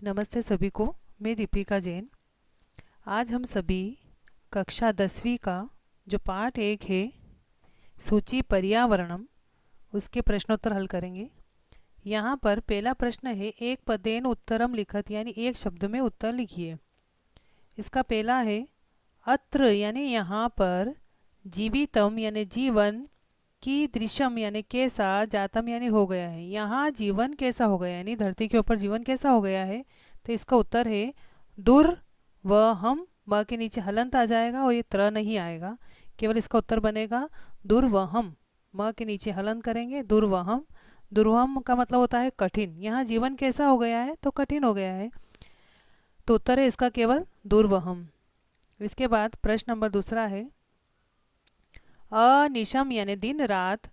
नमस्ते सभी को। मैं दीपिका जैन। आज हम सभी कक्षा 10वीं का जो पाठ 1 है सूची पर्यावरणम, उसके प्रश्नोत्तर हल करेंगे। यहाँ पर पहला प्रश्न है, एक पदेन उत्तरम लिखत, यानी एक शब्द में उत्तर लिखिए। इसका पहला है अत्र, यानी यहाँ पर, जीवितम यानी जीवन, की दृश्यम यानी कैसा, जातम यानी हो गया है। यहाँ जीवन कैसा हो गया, यानी धरती के ऊपर जीवन कैसा हो गया है। तो इसका उत्तर है दुर व हम। ब के नीचे हलंत आ जाएगा और ये त्र नहीं आएगा, केवल इसका उत्तर बनेगा दुर्वहम। म के नीचे हलंत करेंगे दुर्वहम। दुर्वहम का मतलब होता है कठिन। यहाँ जीवन कैसा हो गया है, तो कठिन हो गया है, तो उत्तर है इसका केवल दुर्वहम। इसके बाद प्रश्न नंबर दूसरा है, अनिशम यानी दिन रात,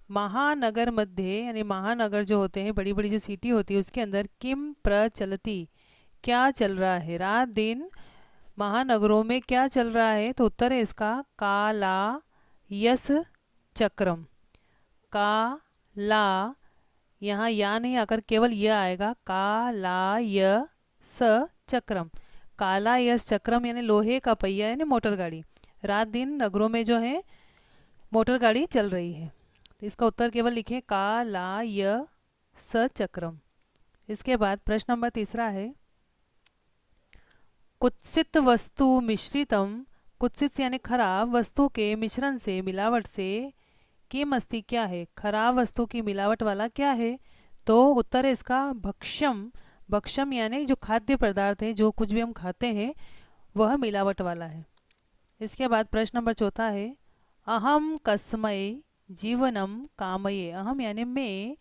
महानगर मध्य यानी महानगर जो होते हैं, बड़ी बड़ी जो सिटी होती है, उसके अंदर किम प्रचलती, क्या चल रहा है। रात दिन महानगरों में क्या चल रहा है, तो उत्तर है इसका काला यस चक्रम। काला, यहाँ या नहीं आकर केवल यह आएगा, काला यस चक्रम। काला यस चक्रम यानी लोहे का पहिया यानी मोटर गाड़ी। रात दिन नगरों में जो है मोटर गाड़ी चल रही है, तो इसका उत्तर केवल लिखें काला यस चक्रम। इसके बाद प्रश्न नंबर तीसरा है, कुत्सित वस्तु मिश्रितम, कुत्सित यानी खराब, वस्तु के मिश्रण से, मिलावट से, किम अस्ति क्या है, खराब वस्तु की मिलावट वाला क्या है। तो उत्तर है इसका भक्ष्यम। भक्ष्यम यानी जो खाद्य पदार्थ है, जो कुछ भी हम खाते हैं वह मिलावट वाला है। इसके बाद प्रश्न नंबर चौथा है, अहम कस्मय जीवनम कामये। अहम यानी मैं,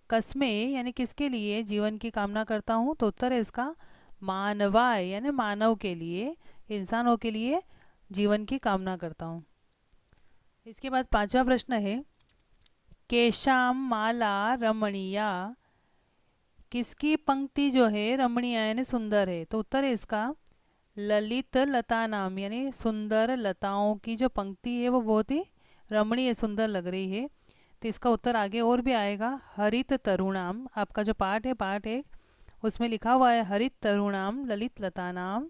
कस्मय यानी किसके लिए जीवन की कामना करता हूँ, तो उत्तर है इसका मानवाय यानी मानव के लिए, इंसानों के लिए जीवन की कामना करता हूँ। इसके बाद पांचवा प्रश्न है, केशाम माला रमणीया, किसकी पंक्ति जो है रमणीया यानी सुंदर है, तो उत्तर है इसका ललित लता नाम, यानी सुंदर लताओं की जो पंक्ति है वो बहुत ही रमणीय सुंदर लग रही है। तो इसका उत्तर आगे और भी आएगा, हरित तरुणाम। आपका जो पाठ है, पाठ 1, उसमें लिखा हुआ है हरित तरुणाम ललित लता नाम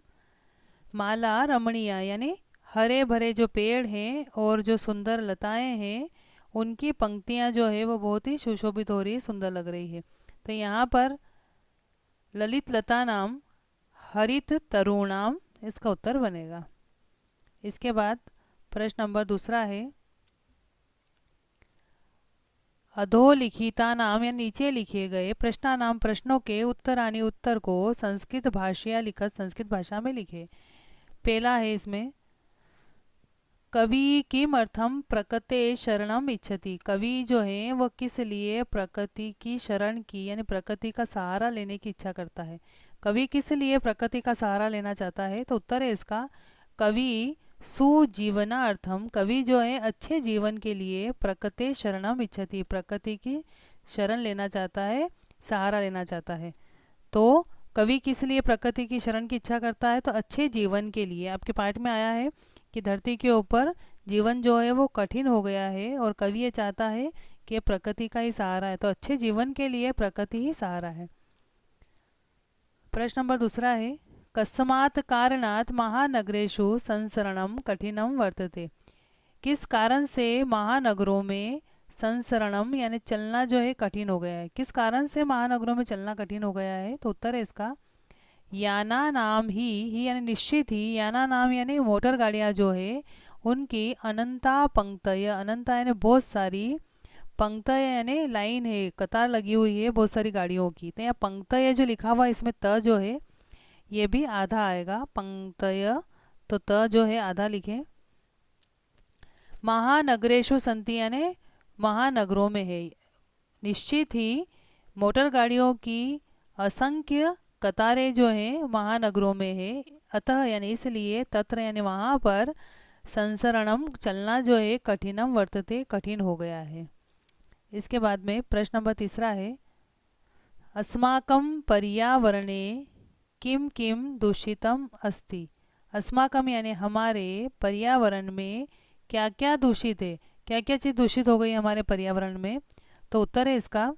माला रमणीया, यानी हरे भरे जो पेड़ हैं और जो सुंदर लताएं हैं, उनकी पंक्तियां जो है वो बहुत ही सुशोभित हो रही है, सुंदर लग रही है। तो यहाँ पर ललित लता नाम हरित तरुणाम इसका उत्तर बनेगा। इसके बाद प्रश्न नंबर दूसरा है, अधोलिखिता नाम या नीचे लिखे गए प्रश्नानाम प्रश्नों के उत्तरानी उत्तर को संस्कृत भाषा लिखत, संस्कृत भाषा में लिखे। पहला है इसमें, कवि किम अर्थम प्रकृते शरणम इच्छति। कवि जो है वह किस लिए प्रकृति की शरण की यानी प्रकृति का सहारा लेने की इच्छा करता है। कवि किस लिए प्रकृति का सहारा लेना चाहता है, तो उत्तर है इसका कवि सुजीवनार्थम। कवि जो है अच्छे जीवन के लिए प्रकृते शरणम इच्छति, प्रकृति की शरण लेना चाहता है, सहारा लेना चाहता है। तो कवि किस लिए प्रकृति की शरण की इच्छा करता है, तो अच्छे जीवन के लिए। आपके पाठ में आया है कि धरती के ऊपर जीवन जो है वो कठिन हो गया है और कवि ये चाहता है कि प्रकृति का ही सहारा है, तो अच्छे जीवन के लिए प्रकृति ही सहारा है। प्रश्न नंबर दूसरा है, कस्मात् कारणात् महानगरेषु संसरणम कठिनम वर्तते। किस कारण से महानगरों में संसरणम यानी चलना जो है कठिन हो गया है। किस कारण से महानगरों में चलना कठिन हो गया है, तो उत्तर है इसका याना नाम ही यानी निश्चित ही, याना नाम यानी मोटर गाड़ियाँ जो है उनकी अनंता पंक्तय, अनंता यानी बहुत सारी, पंक्तय यानी लाइन है, कतार लगी हुई है बहुत सारी गाड़ियों की। तो यहाँ पंक्तय जो लिखा हुआ है इसमें त जो है ये भी आधा आएगा, पंक्तय, तो त जो है आधा लिखें। महानगरेशु संति यानी महानगरों में है, निश्चित ही मोटर गाड़ियों की असंख्य कतारें जो हैं महानगरों में है। अतः यानी इसलिए, तत्र यानी वहाँ पर, संसरणम चलना जो है कठिनम वर्तते कठिन हो गया है। इसके बाद में प्रश्न नंबर तीसरा है, अस्माकं पर्यावरणे किम किम दूषितम अस्ति। अस्माकं यानी हमारे, पर्यावरण में क्या क्या दूषित है, क्या क्या चीज़ दूषित हो गई हमारे पर्यावरण में, तो उत्तर है इसका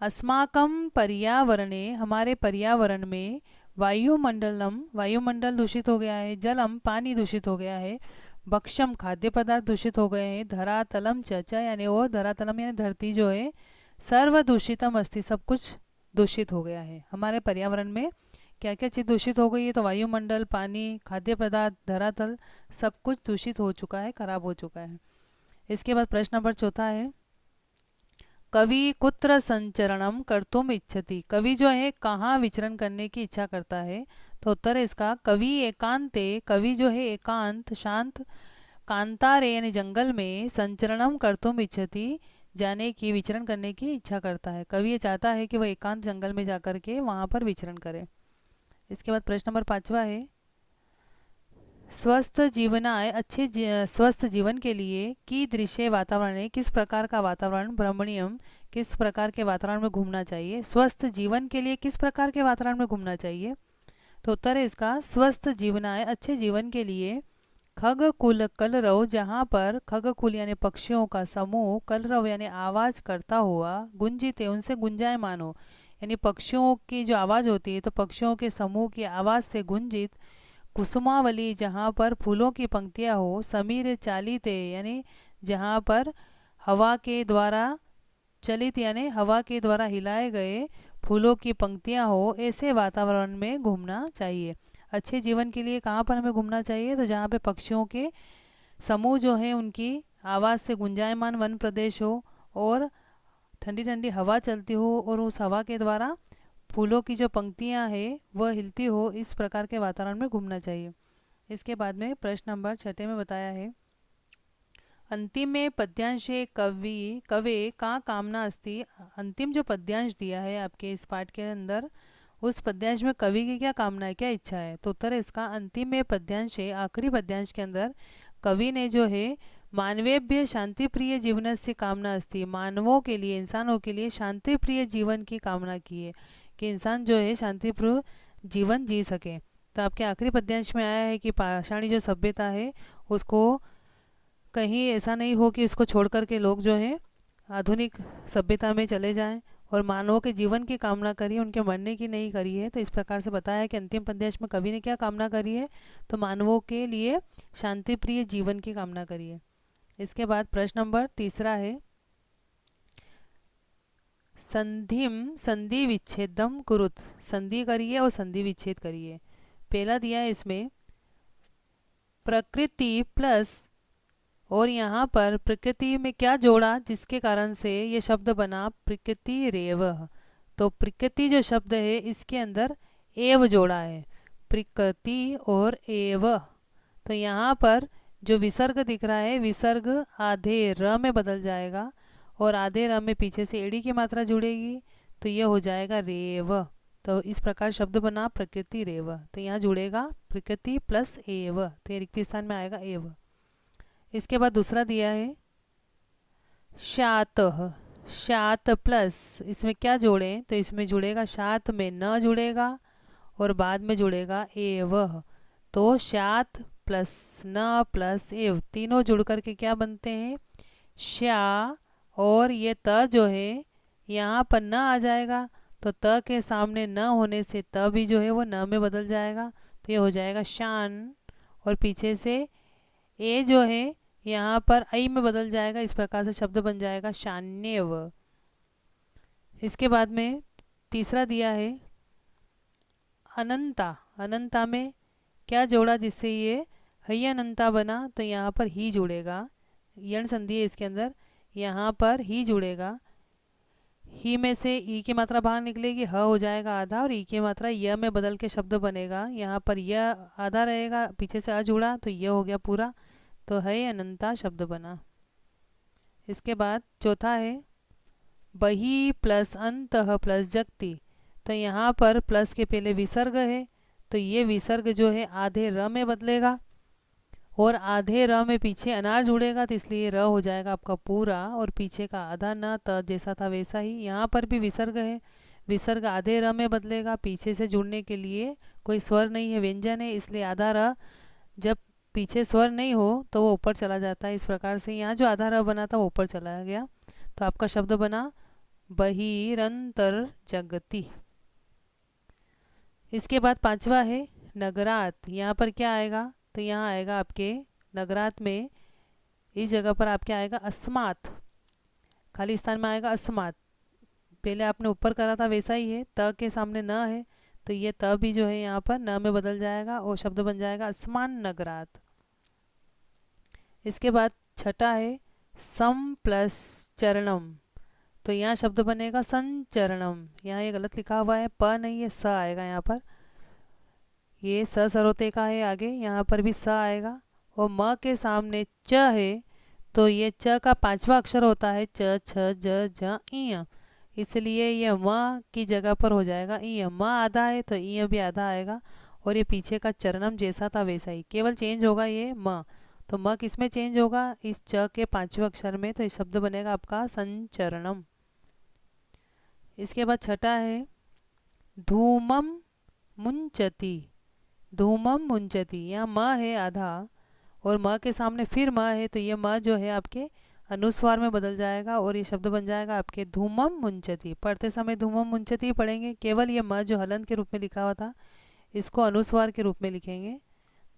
अस्माकं पर्यावरणे, हमारे पर्यावरण में, वायुमंडलम, वायुमंडल दूषित हो गया है, जलम, पानी दूषित हो गया है, भक्षम, खाद्य पदार्थ दूषित हो गए हैं, धरातलम चचा यानी वो धरातलम यानी धरती जो है, सर्व दूषितम अस्ति, सब कुछ दूषित हो गया है। हमारे पर्यावरण में क्या क्या चीज़ दूषित हो गई है? तो वायुमंडल, पानी, खाद्य पदार्थ, धरातल, सब कुछ दूषित हो चुका है, खराब हो चुका है। इसके बाद प्रश्न नंबर चौथा है, कवि कुत्र संचरणम कर्तुम इच्छति, कवि जो है कहाँ विचरण करने की इच्छा करता है? तो उत्तर है इसका, कवि एकांते, कवि जो है एकांत शांत, कांतारे यानी जंगल में, संचरणम कर्तुम इच्छति जाने की, विचरण करने की इच्छा करता है। कवि ये चाहता है कि वह एकांत जंगल में जाकर के वहाँ पर विचरण करे। इसके बाद प्रश्न नंबर पाँचवा है, स्वस्थ जीवनाय, स्वस्थ जीवन के लिए कीदृशे वातावरण, किस प्रकार का वातावरण, भ्रमणीयम, किस प्रकार के वातावरण में घूमना चाहिए? स्वस्थ जीवन के लिए किस प्रकार के वातावरण में घूमना चाहिए? तो उत्तर है इसका, स्वस्थ जीवनाय, अच्छे जीवन के लिए, खग कुल कलरव, जहाँ पर खग कुल यानी पक्षियों का समूह, कलरव यानी आवाज करता हुआ, गुंजित उनसे गुंजायमान हो, यानी पक्षियों की जो आवाज़ होती है तो पक्षियों के समूह की आवाज़ से गुंजित, कुसुमावली, जहाँ पर फूलों की पंक्तियाँ हो, समीर चालिते यानी जहाँ पर हवा के द्वारा, चलित यानी हवा के द्वारा हिलाए गए फूलों की पंक्तियाँ हो, ऐसे वातावरण में घूमना चाहिए। अच्छे जीवन के लिए कहाँ पर हमें घूमना चाहिए? तो जहाँ पे पक्षियों के समूह जो है उनकी आवाज़ से गुंजायमान वन प्रदेश हो, और ठंडी ठंडी हवा चलती हो, और उस हवा के द्वारा फूलों की जो पंक्तियाँ हैं वह हिलती हो, इस प्रकार के वातावरण में घूमना चाहिए। इसके बाद में प्रश्न नंबर छठे में बताया है, अंतिम में पद्यांशे कवि कवे का कामना अस्ति, अंतिम जो पद्यांश दिया है आपके इस पाठ के अंदर, उस पद्यांश में कवि की क्या कामना है, क्या इच्छा है? तो उत्तर है इसका, अंतिम में पद्यांश है, आखिरी पद्यांश के अंदर कवि ने जो है मानवेभ्य शांति प्रिय जीवन से कामना अस्ति, मानवों के लिए, इंसानों के लिए शांति प्रिय जीवन की कामना की है, कि इंसान जो है शांतिप्रिय जीवन जी सके। तो आपके आखिरी पद्यांश में आया है कि पाषाणी जो सभ्यता है उसको कहीं ऐसा नहीं हो कि उसको छोड़ कर के लोग जो है आधुनिक सभ्यता में चले जाएं, और मानवों के जीवन की कामना करी है, उनके मरने की नहीं करी है। तो इस प्रकार से बताया है कि अंतिम पद्यांश में कवि ने क्या कामना करी है? तो मानवों के लिए शांति प्रिय जीवन की कामना करी है। इसके बाद प्रश्न नंबर तीसरा है, संधिम संधि विच्छेदम कुरुत, संधि करिए और संधि विच्छेद करिए। पहला दिया है इसमें प्रकृति प्लस, और यहाँ पर प्रकृति में क्या जोड़ा जिसके कारण से ये शब्द बना प्रकृति रेव, तो प्रकृति जो शब्द है इसके अंदर एव जोड़ा है, प्रकृति और एव। तो यहाँ पर जो विसर्ग दिख रहा है, विसर्ग आधे र में बदल जाएगा, और आधे र में पीछे से एड़ी की मात्रा जुड़ेगी, तो ये हो जाएगा रेव। तो इस प्रकार शब्द बना प्रकृति रेव, तो यहाँ जुड़ेगा प्रकृति प्लस एव, तो ये रिक्त स्थान में आएगा एव। इसके बाद दूसरा दिया है शात, शात प्लस, इसमें क्या जोड़ें? तो इसमें जुड़ेगा, शात में न जुड़ेगा और बाद में जुड़ेगा एव, तो शात प्लस न प्लस एव, तीनों जुड़ करके क्या बनते हैं? शा, और ये त जो है यहाँ पर न आ जाएगा, तो त के सामने न होने से त भी जो है वो न में बदल जाएगा, तो ये हो जाएगा शान, और पीछे से ए जो है यहाँ पर आई में बदल जाएगा, इस प्रकार से शब्द बन जाएगा शान्यव। इसके बाद में तीसरा दिया है अनंता, अनंता में क्या जोड़ा जिससे ये हई अनंता बना? तो यहाँ पर ही जुड़ेगा, यण संधि है इसके अंदर, यहाँ पर ही जुड़ेगा, ही में से ई की मात्रा बाहर निकलेगी, ह हो जाएगा आधा, और ई की मात्रा य में बदल के शब्द बनेगा, यहाँ पर य आधा रहेगा, पीछे से अ जुड़ा तो ये हो गया पूरा, तो है अनंता शब्द बना। इसके बाद चौथा है बही प्लस अंतः प्लस जगति, तो यहाँ पर प्लस के पहले विसर्ग है, तो ये विसर्ग जो है आधे र में बदलेगा, और आधे र में पीछे अनार जुड़ेगा, तो इसलिए र हो जाएगा आपका पूरा, और पीछे का आधा न त जैसा था वैसा ही। यहाँ पर भी विसर्ग है, विसर्ग आधे र में बदलेगा, पीछे से जुड़ने के लिए कोई स्वर नहीं है, व्यंजन है, इसलिए आधा र, जब पीछे स्वर नहीं हो तो वो ऊपर चला जाता है, इस प्रकार से यहाँ जो आधा र बना था वो ऊपर चला गया, तो आपका शब्द बना बहिरंतर जगति। इसके बाद पांचवा है नगरात। यहाँ पर क्या आएगा, तो यहाँ आएगा आपके नगरात में, इस जगह पर आपके आएगा अस्मात्, खाली स्थान में आएगा अस्मात्। पहले आपने ऊपर करा था वैसा ही है, त के सामने न है, तो ये त भी जो है यहाँ पर न में बदल जाएगा और शब्द बन जाएगा अस्मान नगरात। इसके बाद छठा है सम प्लस चरणम, तो यहाँ शब्द बनेगा संचरणम। यहाँ ये गलत लिखा हुआ है, प नहीं है, स आएगा यहाँ पर। ये स सरोते का है आगे, यहाँ पर भी स आएगा। और म के सामने च है, तो ये च का पांचवा अक्षर होता है च छ ज झ इ, इसलिए ये म की जगह पर हो जाएगा इ। म आधा है तो इ भी आधा आएगा। और ये पीछे का चरणम जैसा था वैसा ही, केवल चेंज होगा ये म। तो म किस में चेंज होगा, इस च के पांचवें अक्षर में, तो इस शब्द बनेगा आपका संचरणम। इसके बाद छठा है धूमम मुंचति। धूमम मुंचति, यहाँ म है आधा और म के सामने फिर म है, तो ये म जो है आपके अनुस्वार में बदल जाएगा और ये शब्द बन जाएगा आपके धूमम मुंचति। पढ़ते समय धूमम मुंचति पढ़ेंगे, केवल ये म जो हलंत के रूप में लिखा हुआ था इसको अनुस्वार के रूप में लिखेंगे,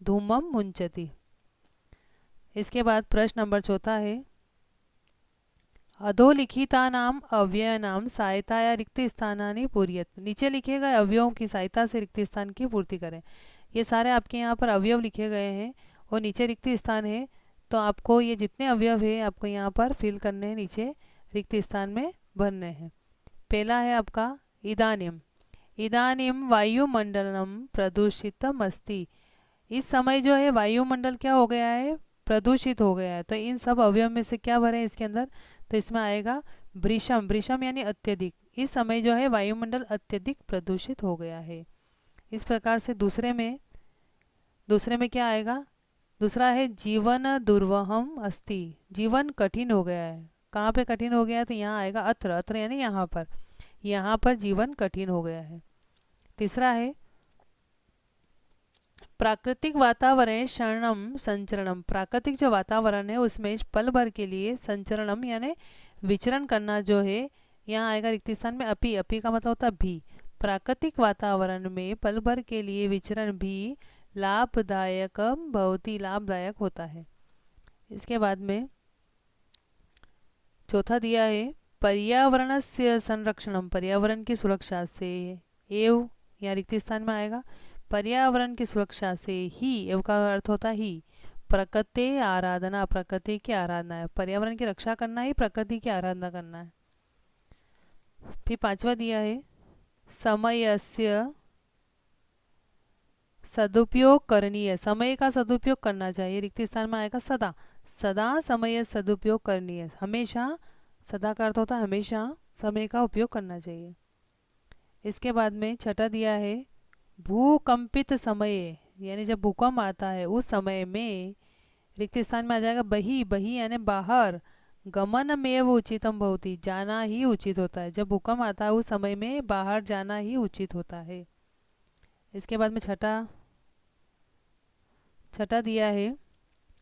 धूमम मुंचति। इसके बाद प्रश्न नंबर चौथा है अधोलिखितानाम अव्ययानाम सहायताया रिक्त स्थानानि पूर्यत। नीचे लिखे गए अवयवों की सहायता से रिक्त स्थान की पूर्ति करें। ये सारे आपके यहाँ पर अवयव लिखे गए हैं और नीचे रिक्त स्थान है, तो आपको ये जितने अवयव है आपको यहाँ पर फिल करने हैं, नीचे रिक्त स्थान में भरने हैं। पहला है आपका इदानीम। इदानीम वायुमंडलम प्रदूषितम अस्ति। इस समय जो है वायुमंडल क्या हो गया है, प्रदूषित हो गया है। तो इन सब अवयव में से क्या भरें इसके अंदर, तो इसमें आएगा वृषम। वृषम यानी अत्यधिक, इस समय जो है वायुमंडल अत्यधिक प्रदूषित हो गया है। इस प्रकार से दूसरे में क्या आएगा, दूसरा है जीवन दुर्वहम अस्ति। जीवन कठिन हो गया है, कहाँ पे कठिन हो गया है, तो यहाँ आएगा अत्र। अत्र यानी यहाँ पर जीवन कठिन हो गया है। तीसरा है प्राकृतिक वातावरण शरणम संचरणम। प्राकृतिक जो वातावरण है उसमें पल भर के लिए संचरणम यानी विचरण करना जो है, यहाँ आएगा रिक्त स्थान में अपि। अपि का मतलब होता है भी। प्राकृतिक वातावरण में पल भर के लिए विचरण भी लाभदायक बहुत ही लाभदायक होता है। इसके बाद में चौथा दिया है पर्यावरण से संरक्षणम। पर्यावरण की सुरक्षा से एव या रिक्त स्थान में आएगा पर्यावरण की सुरक्षा से ही। एव का अर्थ होता है ही। प्रकृति आराधना, प्रकृति की आराधना है। पर्यावरण की रक्षा करना ही प्रकृति की आराधना करना है। फिर पांचवा दिया है समयस्य सदुपयोग करणीय। समय का सदुपयोग करना चाहिए, रिक्त स्थान में आएगा सदा। सदा समय सदुपयोग करणीय, हमेशा। सदा का अर्थ होता है हमेशा समय का उपयोग करना चाहिए। इसके बाद में छठा दिया है भूकंपित समय, यानी जब भूकंप आता है उस समय में, रिक्त स्थान में आ जाएगा बही। बही यानी बाहर। गमन में वो उचितम भवति, जाना ही उचित होता है। जब भूकंप आता है उस समय में बाहर जाना ही उचित होता है। इसके बाद में छठा दिया है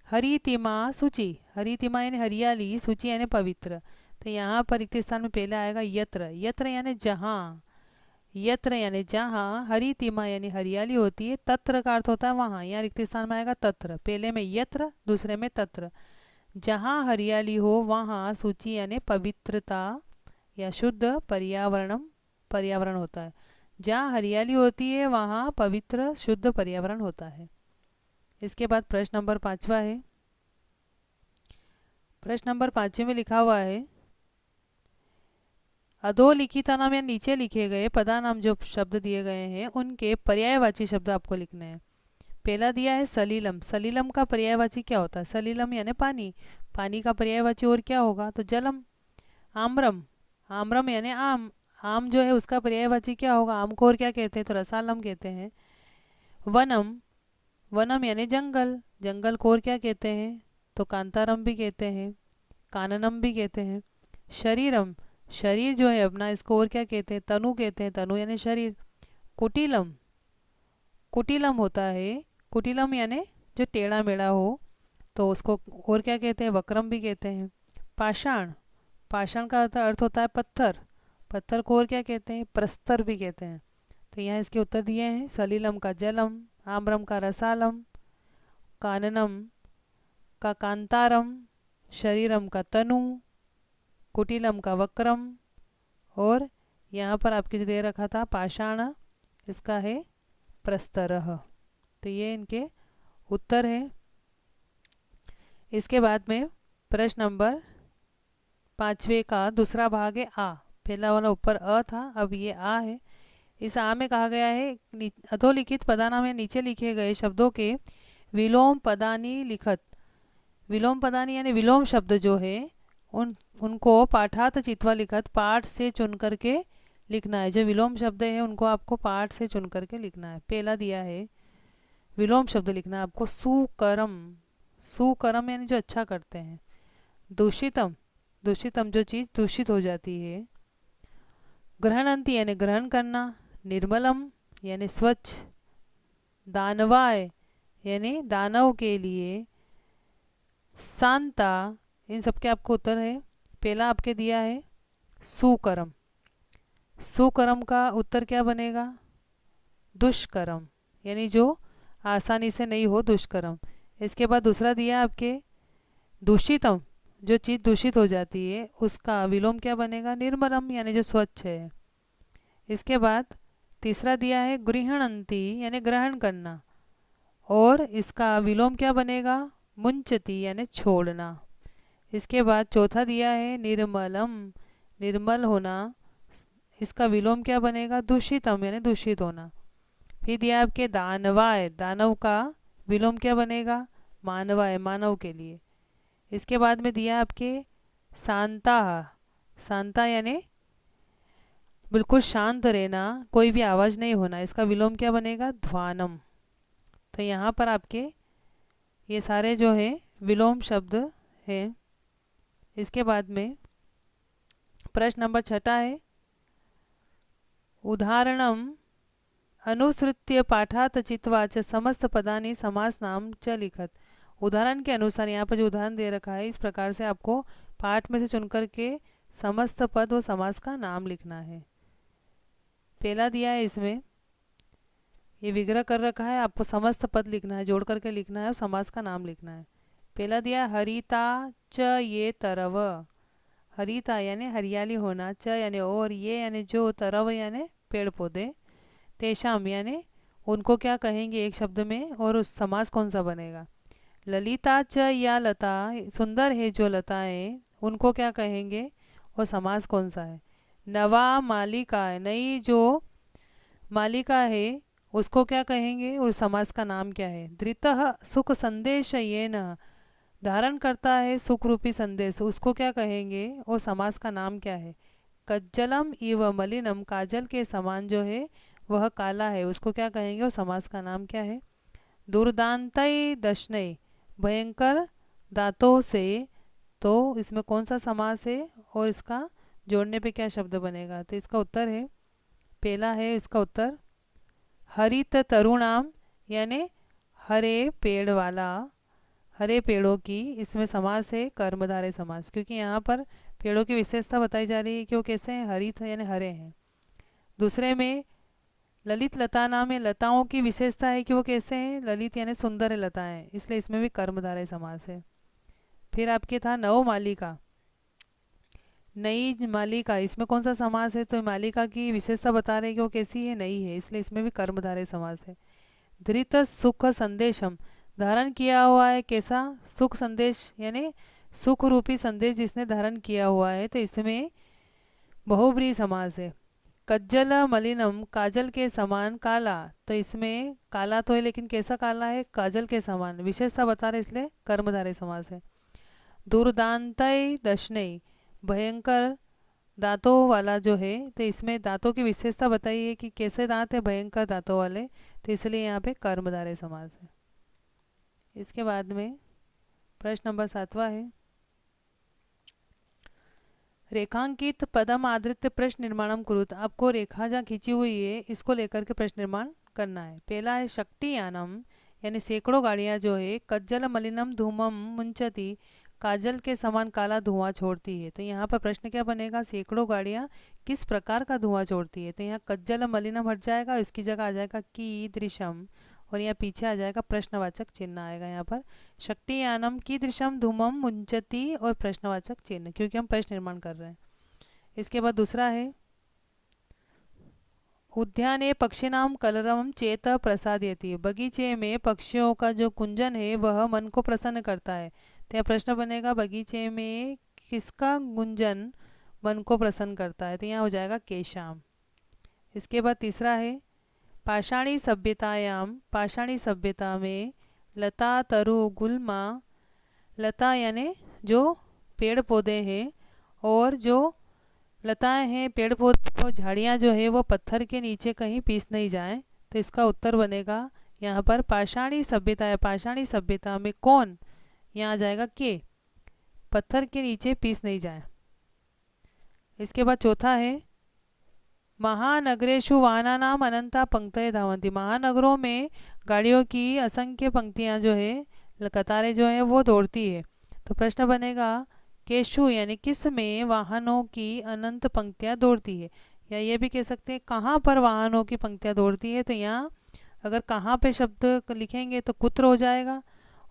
हरितिमा सूची। हरितिमा यानी हरियाली, सूची यानी पवित्र। तो यहाँ पर रिक्त स्थान में पहले आएगा यत्र। यत्र यानी जहाँ। यत्र यानी जहाँ, हरितिमा यानी हरियाली होती है, तत्र का अर्थ होता है वहाँ। यहाँ रिक्त स्थान में आएगा तत्र। पहले में यत्र, दूसरे में तत्र। जहाँ हरियाली हो वहाँ सूची यानी पवित्रता या शुद्ध पर्यावरण होता है। जहाँ हरियाली होती है वहाँ पवित्र शुद्ध पर्यावरण होता है। इसके बाद प्रश्न नंबर पांचवा है। प्रश्न नंबर 5 में लिखा हुआ है अधोलिखिता नाम या नीचे लिखे गए पदा नाम जो शब्द दिए गए हैं उनके पर्यायवाची शब्द आपको लिखने हैं। पहला दिया है सलीलम। सलीलम का पर्यायवाची क्या होता है, सलीलम यानी पानी। पानी का पर्यायवाची और क्या होगा, तो जलम। आम्रम। आम्रम यानी आम। आम जो है उसका पर्यायवाची क्या होगा, आम को और क्या कहते हैं, तो रसालम कहते हैं। वनम। वनम यानी जंगल। जंगल को और क्या कहते हैं, तो कांतारम भी कहते हैं, काननम भी कहते हैं। शरीरम। शरीर जो है अपना, इसको और क्या कहते हैं, तनु कहते हैं। तनु यानी शरीर। कुटिलम। कुटिलम होता है, कुटिलम यानी जो टेढ़ा मेढ़ा हो, तो उसको और क्या कहते हैं, वक्रम भी कहते हैं। पाषाण। पाषाण का अर्थ होता है पत्थर। पत्थर को और क्या कहते हैं? प्रस्तर भी कहते हैं। तो यहाँ इसके उत्तर दिए हैं, सलीलम का जलम, आम्रम का रसालम, काननम का कांतारम, शरीरम का तनु, कुटिलम का वक्रम, और यहाँ पर आपके जो दे रखा था पाषाण, इसका है प्रस्तरः। तो ये इनके उत्तर है। इसके बाद में प्रश्न नंबर 5वें का दूसरा भाग है आ। पहला वाला ऊपर अ था, अब ये आ है। इस आ में कहा गया है अधोलिखित पदाना में नीचे लिखे गए शब्दों के विलोम पदानी लिखत। विलोम पदानी यानी विलोम शब्द जो है उनको पाठात चित्वा लिखत, पाठ से चुन करके लिखना है। जो विलोम शब्द है उनको आपको पाठ से चुन करके लिखना है। पहला दिया है विलोम शब्द लिखना है आपको, सुकरम। सुकरम यानी जो अच्छा करते हैं। दूषितम, दूषितम जो चीज़ दूषित हो जाती है। ग्रहणंती यानी ग्रहण करना। निर्मलम यानी स्वच्छ। दानवाय यानी दानव के लिए। शांता, इन सब के आपको उत्तर है। पहला आपके दिया है सुकरम। सुकरम का उत्तर क्या बनेगा? दुष्कर्म, यानी जो आसानी से नहीं हो, दुष्कर्म। इसके बाद दूसरा दिया आपके दूषितम, जो चीज़ दूषित हो जाती है उसका विलोम क्या बनेगा? निर्मलम, यानी जो स्वच्छ है। इसके बाद तीसरा दिया है गृहणंती यानी ग्रहण करना, और इसका विलोम क्या बनेगा? मुंचती यानी छोड़ना। इसके बाद चौथा दिया है निर्मलम, निर्मल होना, इसका विलोम क्या बनेगा? दूषितम यानी दूषित होना। फिर दिया आपके दानवाय, दानव का विलोम क्या बनेगा? मानवाय, मानव के लिए। इसके बाद में दिया आपके शांता, शांता यानी बिल्कुल शांत रहना, कोई भी आवाज़ नहीं होना, इसका विलोम क्या बनेगा? ध्वानम। तो यहाँ पर आपके ये सारे जो है विलोम शब्द हैं। इसके बाद में प्रश्न नंबर 6 है, उदाहरणम अनुसृत्य पाठात चित्वा च समस्त पदानि समास नाम च लिखत। उदाहरण के अनुसार यहाँ पर जो उदाहरण दे रखा है इस प्रकार से आपको पाठ में से चुनकर के समस्त पद व समास का नाम लिखना है। पहला दिया है इसमें ये विग्रह कर रखा है, आपको समस्त पद लिखना है, जोड़ करके लिखना है और समास का नाम लिखना है। पहला दिया हरिता च ये तरव। हरिता यानी हरियाली होना, च यानी और, ये यानी जो, तरव यानी पेड़ पौधे। तेषाम यानी उनको क्या कहेंगे एक शब्द में, और उस समास कौन सा बनेगा? ललिता च या लता, सुंदर है जो लताएं, उनको क्या कहेंगे और समास कौन सा है? नवा मालिका, नई जो मालिका है उसको क्या कहेंगे और समास का नाम क्या है? धृतः सुख संदेश ये न, धारण करता है सुख रूपी संदेश, उसको क्या कहेंगे और समास का नाम क्या है? कज्जलम इव मलिनम, काजल के समान जो है वह काला है, उसको क्या कहेंगे और समास का नाम क्या है? दुर्दांतय दशनय, भयंकर दांतों से, तो इसमें कौन सा समास है और इसका जोड़ने पे क्या शब्द बनेगा? तो इसका उत्तर है, पहला है इसका उत्तर हरित तरुणाम, यानी हरे पेड़ वाला, हरे पेड़ों की। इसमें समास है कर्मधारय समास, क्योंकि यहाँ पर पेड़ों की विशेषता बताई जा रही है कि वो कैसे हैं? हरित यानी हरे हैं। दूसरे में ललित लता नाम है, लताओं की विशेषता है कि वो कैसे हैं? ललित यानी सुंदर लताएं, इसलिए इसमें भी कर्मधारय समास है। फिर आपके था नव मालिका, नई मालिका, इसमें कौन सा समास है? तो मालिका की विशेषता बता रहे कि वो कैसी है? नई है, इसलिए इसमें भी कर्मधारय समास है। धृत सुख संदेशम, धारण किया हुआ है कैसा? सुख संदेश, यानी सुख रूपी संदेश जिसने धारण किया हुआ है, तो इसमें बहुब्रीहि समास है। कज्जल मलिनम, काजल के समान काला, तो इसमें काला तो है लेकिन कैसा काला है? काजल के समान, विशेषता बता रहे इसलिए कर्मधारय समास है। दुर्दांतय दशनय, भयंकर दांतों वाला जो है, तो इसमें दांतों की विशेषता बताई है कि कैसे दांत है? भयंकर दांतों वाले, तो इसलिए यहाँ पे कर्मधारय समास है। इसके बाद में प्रश्न नंबर 7वां है, रेखांकित पदम आधृत प्रश्न निर्माणम कुरुत। आपको रेखा जहाँ खींची हुई है इसको लेकर के प्रश्न निर्माण करना है। पहला है शक्तियानम, यानी सैकड़ों गाड़ियाँ जो है, कज्जल मलिनम धूमम मुंचती, काजल के समान काला धुआं छोड़ती है। तो यहाँ पर प्रश्न क्या बनेगा, सैकड़ों गाड़ियाँ किस प्रकार का धुआं छोड़ती है। तो यहाँ कज्जल मलिनम हट जाएगा, इसकी जगह आ जाएगा कीदृशम, और यहाँ पीछे आ जाएगा प्रश्नवाचक चिन्ह आएगा यहाँ पर। शक्तियानम कीदृशम धूमम मुंचती और प्रश्नवाचक चिन्ह, क्योंकि हम प्रश्न निर्माण कर रहे हैं। इसके बाद दूसरा है उद्याने पक्षिणाम कलरवम चेत प्रसादयति, बगीचे में पक्षियों का जो कुंजन है वह मन को प्रसन्न करता है। तो यहाँ प्रश्न बनेगा बगीचे में किसका गुंजन मन को प्रसन्न करता है। तो यहाँ हो जाएगा केशाम। इसके बाद तीसरा है पाषाणी सभ्यतायाम, पाषाणी सभ्यता में लता तरु गुल्मा, लता यानी जो पेड़ पौधे हैं, और जो लताएं हैं पेड़ पौधे और झाड़ियाँ जो है वो पत्थर के नीचे कहीं पीस नहीं जाए। तो इसका उत्तर बनेगा यहाँ पर पाषाणी सभ्यता है। पाषाणी सभ्यता में कौन, यहाँ आ जाएगा के, पत्थर के नीचे पीस नहीं जाए। इसके बाद चौथा है महानगरेषु वाहनानाम अनंता पंक्तय धावन्ति, महानगरों में गाड़ियों की असंख्य पंक्तियाँ जो है, कतारें जो है वो दौड़ती है। तो प्रश्न बनेगा केशु यानी किस में वाहनों की अनंत पंक्तियाँ दौड़ती है, या ये भी कह सकते हैं कहाँ पर वाहनों की पंक्तियाँ दौड़ती है। तो यहाँ अगर कहाँ पे शब्द लिखेंगे तो कुत्र हो जाएगा,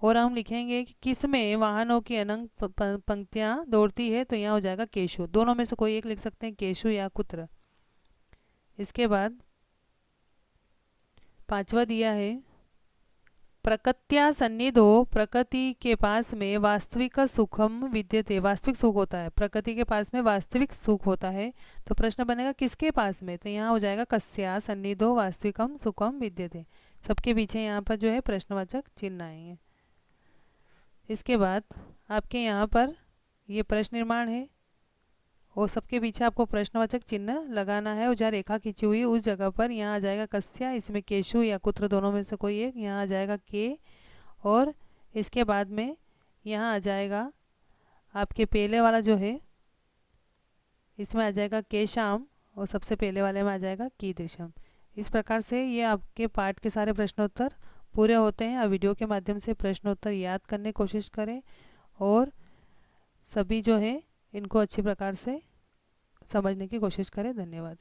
और हम लिखेंगे कि किस में वाहनों की अनंत पंक्तियाँ दौड़ती है, तो यहाँ हो जाएगा केशु। दोनों में से कोई एक लिख सकते हैं, केशु या कुत्र। इसके बाद पांचवा दिया है प्रकृत्या सन्निधो, प्रकृति के पास में वास्तविक सुखम विद्यते, वास्तविक सुख होता है, प्रकृति के पास में वास्तविक सुख होता है। तो प्रश्न बनेगा किसके पास में। तो यहाँ हो जाएगा कस्या सन्निधो वास्तविकम सुखम विद्यते, सबके पीछे यहाँ पर जो है प्रश्नवाचक चिन्ह आएंगे। इसके बाद आपके यहाँ पर ये प्रश्न निर्माण है, और सबके पीछे आपको प्रश्नवाचक चिन्ह लगाना है, और जहाँ रेखा खींची हुई है उस जगह पर यहाँ आ जाएगा कस्या, इसमें केशु या कुत्र दोनों में से कोई एक, यहाँ आ जाएगा के, और इसके बाद में यहाँ आ जाएगा आपके पहले वाला जो है इसमें आ जाएगा केशाम, और सबसे पहले वाले में आ जाएगा कीदृशम। इस प्रकार से ये आपके पाठ के सारे प्रश्नोत्तर पूरे होते हैं। आप वीडियो के माध्यम से प्रश्नोत्तर याद करने की कोशिश करें, और सभी जो है इनको अच्छी प्रकार से समझने की कोशिश करें। धन्यवाद।